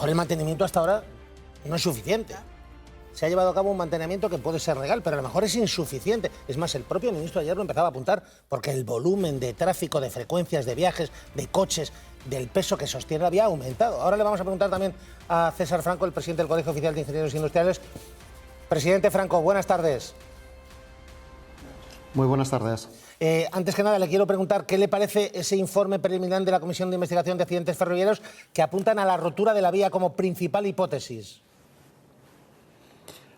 Ahora el mantenimiento hasta ahora no es suficiente. Se ha llevado a cabo un mantenimiento que puede ser legal, pero a lo mejor es insuficiente. Es más, el propio ministro ayer lo empezaba a apuntar porque el volumen de tráfico, de frecuencias, de viajes, de coches, del peso que sostiene la vía ha aumentado. Ahora le vamos a preguntar también a César Franco, el presidente del Colegio Oficial de Ingenieros Industriales. Presidente Franco, buenas tardes. Muy buenas tardes. Antes que nada, le quiero preguntar qué le parece ese informe preliminar de la Comisión de Investigación de Accidentes Ferroviarios que apuntan a la rotura de la vía como principal hipótesis.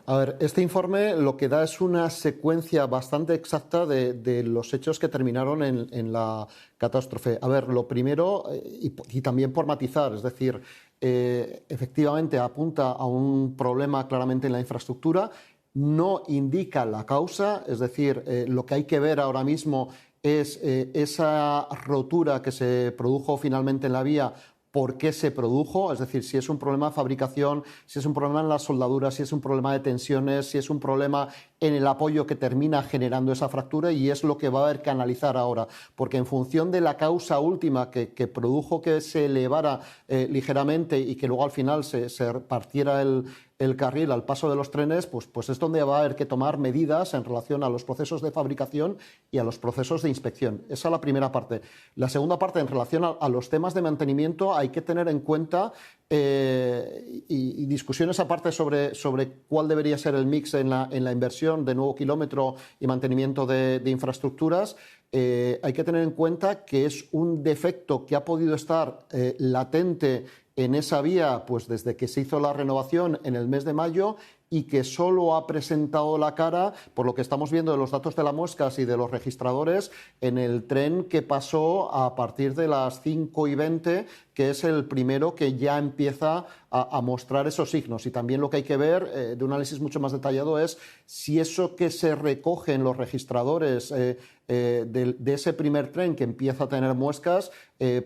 A ver, este informe lo que da es una secuencia bastante exacta de los hechos que terminaron en la catástrofe. A ver, lo primero, y también por matizar, es decir, efectivamente apunta a un problema claramente en la infraestructura, no indica la causa, es decir, lo que hay que ver ahora mismo es esa rotura que se produjo finalmente en la vía. ¿Por qué se produjo? Es decir, si es un problema de fabricación, si es un problema en las soldaduras, si es un problema de tensiones, si es un problema en el apoyo que termina generando esa fractura, y es lo que va a haber que analizar ahora. Porque en función de la causa última que produjo que se elevara ligeramente y que luego al final se partiera el carril al paso de los trenes, pues es donde va a haber que tomar medidas en relación a los procesos de fabricación y a los procesos de inspección. Esa es la primera parte. La segunda parte, en relación a los temas de mantenimiento, hay que tener en cuenta y discusiones aparte sobre cuál debería ser el mix en la inversión de nuevo kilómetro y mantenimiento de infraestructuras. Hay que tener en cuenta que es un defecto que ha podido estar latente en esa vía pues desde que se hizo la renovación en el mes de mayo, y que solo ha presentado la cara, por lo que estamos viendo de los datos de las muescas y de los registradores, en el tren que pasó a partir de las 5:20, que es el primero que ya empieza a mostrar esos signos. Y también lo que hay que ver, de un análisis mucho más detallado, es si eso que se recoge en los registradores de ese primer tren que empieza a tener muescas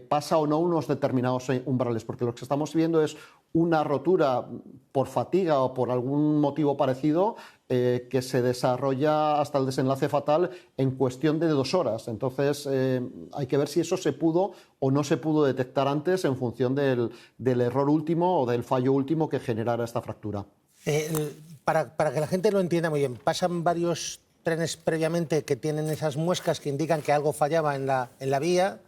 pasa o no unos determinados umbrales, porque lo que estamos viendo es una rotura por fatiga o por algún motivo parecido que se desarrolla hasta el desenlace fatal en cuestión de 2 horas. Entonces hay que ver si eso se pudo o no se pudo detectar antes en función del error último o del fallo último que generara esta fractura. Para que la gente lo entienda muy bien, pasan varios trenes previamente que tienen esas muescas que indican que algo fallaba en la vía.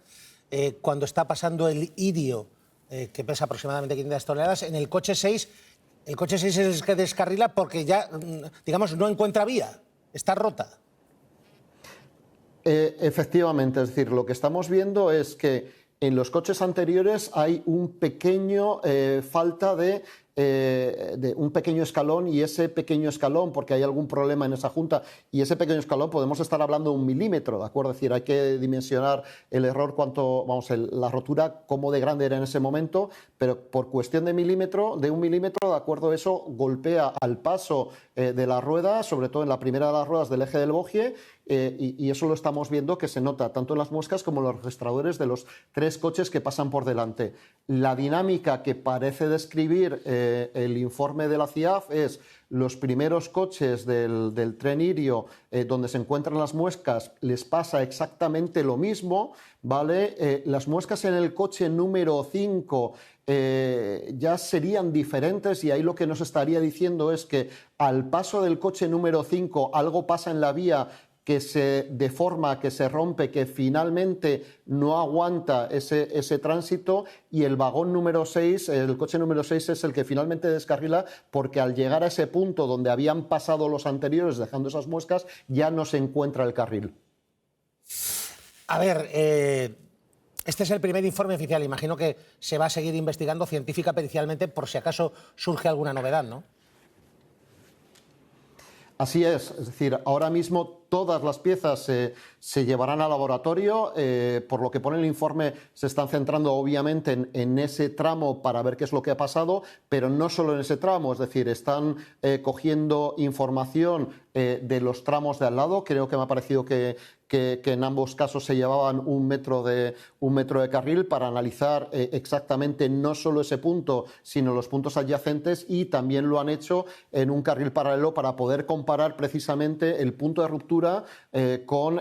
Cuando está pasando el Irio, que pesa aproximadamente 500 toneladas, en el coche 6, el coche 6 es el que descarrila porque ya, digamos, no encuentra vía, está rota. Efectivamente, es decir, lo que estamos viendo es que en los coches anteriores hay un pequeño falta de un pequeño escalón, y ese pequeño escalón, porque hay algún problema en esa junta, y ese pequeño escalón podemos estar hablando de 1 milímetro, ¿de acuerdo? Es decir, hay que dimensionar el error, la rotura, cómo de grande era en ese momento, pero por cuestión de 1 milímetro, ¿de acuerdo? Eso golpea al paso de la rueda, sobre todo en la primera de las ruedas del eje del bogie, y eso lo estamos viendo que se nota tanto en las muescas como en los registradores de los 3 coches que pasan por delante. La dinámica que parece describir el informe de la CIAF es: los primeros coches del tren Irio, donde se encuentran las muescas, les pasa exactamente lo mismo, ¿vale? Las muescas en el coche número 5 ya serían diferentes, y ahí lo que nos estaría diciendo es que al paso del coche número 5 algo pasa en la vía que se deforma, que se rompe, que finalmente no aguanta ese tránsito, y el vagón número 6, el coche número 6, es el que finalmente descarrila, porque al llegar a ese punto donde habían pasado los anteriores dejando esas muescas, ya no se encuentra el carril. A ver, este es el primer informe oficial. Imagino que se va a seguir investigando científica pericialmente por si acaso surge alguna novedad, ¿no? Así es decir, ahora mismo todas las piezas se llevarán al laboratorio. Por lo que pone el informe, se están centrando obviamente en ese tramo para ver qué es lo que ha pasado, pero no solo en ese tramo, es decir, están cogiendo información de los tramos de al lado. Creo que me ha parecido que en ambos casos se llevaban 1 metro de carril para analizar exactamente no solo ese punto, sino los puntos adyacentes, y también lo han hecho en un carril paralelo para poder comparar precisamente el punto de ruptura con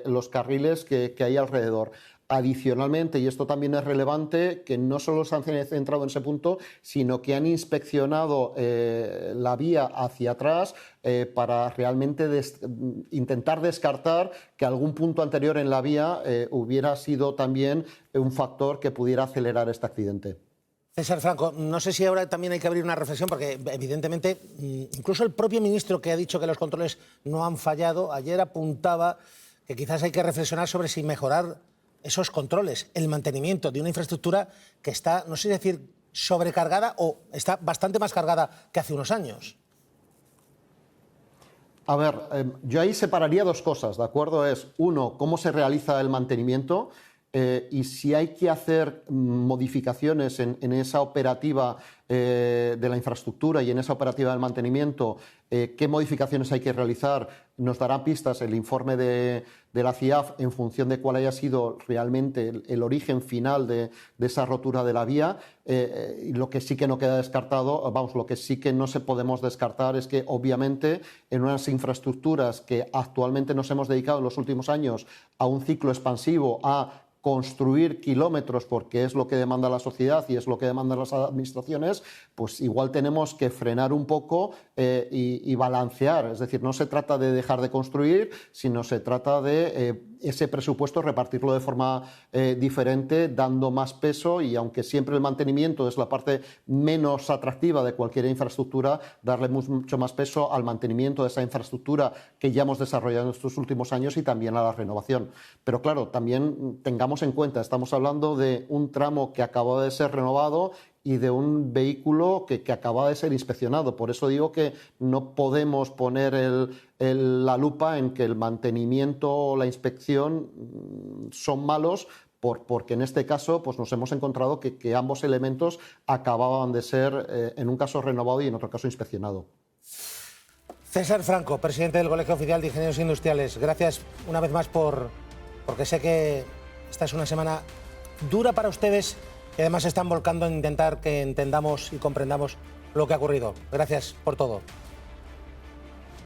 los carriles que hay alrededor. Adicionalmente, y esto también es relevante, que no solo se han centrado en ese punto, sino que han inspeccionado la vía hacia atrás para realmente intentar descartar que algún punto anterior en la vía hubiera sido también un factor que pudiera acelerar este accidente. César Franco, no sé si ahora también hay que abrir una reflexión, porque evidentemente incluso el propio ministro, que ha dicho que los controles no han fallado, ayer apuntaba que quizás hay que reflexionar sobre si mejorar esos controles, el mantenimiento de una infraestructura que está, no sé decir sobrecargada o está bastante más cargada que hace unos años. A ver, yo ahí separaría dos cosas, ¿de acuerdo? Es, uno, cómo se realiza el mantenimiento y si hay que hacer modificaciones en esa operativa de la infraestructura y en esa operativa del mantenimiento, qué modificaciones hay que realizar. Nos darán pistas el informe de la CIAF en función de cuál haya sido realmente el origen final de esa rotura de la vía. Y lo que sí que no queda descartado, vamos, lo que sí que no se podemos descartar es que obviamente en unas infraestructuras que actualmente nos hemos dedicado en los últimos años a un ciclo expansivo, a construir kilómetros porque es lo que demanda la sociedad y es lo que demandan las administraciones, pues igual tenemos que frenar un poco y balancear. Es decir, no se trata de dejar de construir, sino se trata de ese presupuesto repartirlo de forma diferente, dando más peso, y aunque siempre el mantenimiento es la parte menos atractiva de cualquier infraestructura, darle mucho más peso al mantenimiento de esa infraestructura que ya hemos desarrollado en estos últimos años y también a la renovación. Pero claro, también tengamos en cuenta, estamos hablando de un tramo que acaba de ser renovado y de un vehículo que acaba de ser inspeccionado. Por eso digo que no podemos poner la lupa en que el mantenimiento o la inspección son malos, porque en este caso pues nos hemos encontrado que ambos elementos acababan de ser, en un caso renovado y en otro caso inspeccionado. César Franco, presidente del Colegio Oficial de Ingenieros Industriales, gracias una vez más porque sé que esta es una semana dura para ustedes y además se están volcando en intentar que entendamos y comprendamos lo que ha ocurrido. Gracias por todo.